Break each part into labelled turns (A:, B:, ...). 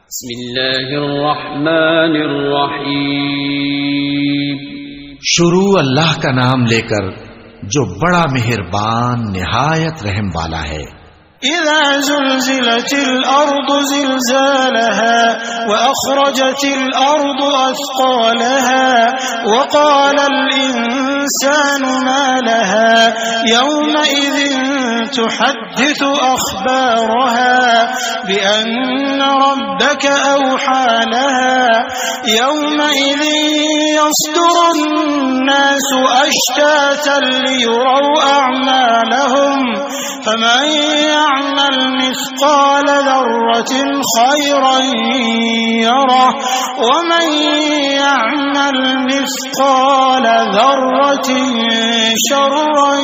A: بسم اللہ الرحمن الرحیم.
B: شروع اللہ کا نام لے کر جو بڑا مہربان نہایت رحم والا ہے.
C: اذا زلزلت الارض زلزالها واخرجت الارض اثقالها وقال الانسان ما لها يومئذ تحدث اخبارها بان ربك اوحى لها يومئذ يصدر الناس اشتاتا ليروا اعمالهم فمن يعمل مثقال ذرة خيرا يره ومن يعمل مثقال ذرة شرا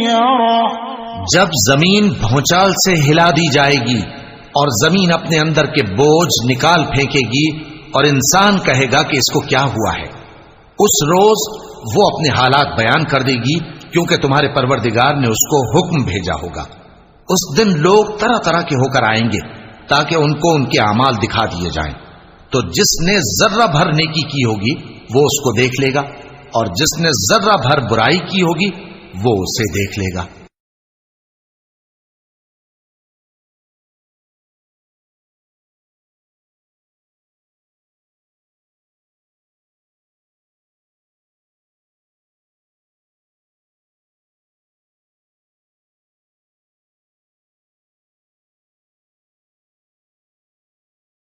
C: يره.
B: جب زمین بھونچال سے ہلا دی جائے گی اور زمین اپنے اندر کے بوجھ نکال پھینکے گی اور انسان کہے گا کہ اس کو کیا ہوا ہے، اس روز وہ اپنے حالات بیان کر دے گی کیونکہ تمہارے پروردگار نے اس کو حکم بھیجا ہوگا. اس دن لوگ طرح طرح کے ہو کر آئیں گے تاکہ ان کو ان کے اعمال دکھا دیے جائیں. تو جس نے ذرہ بھر نیکی کی ہوگی وہ اس کو دیکھ لے گا اور جس نے ذرہ بھر برائی کی ہوگی وہ اسے دیکھ لے گا.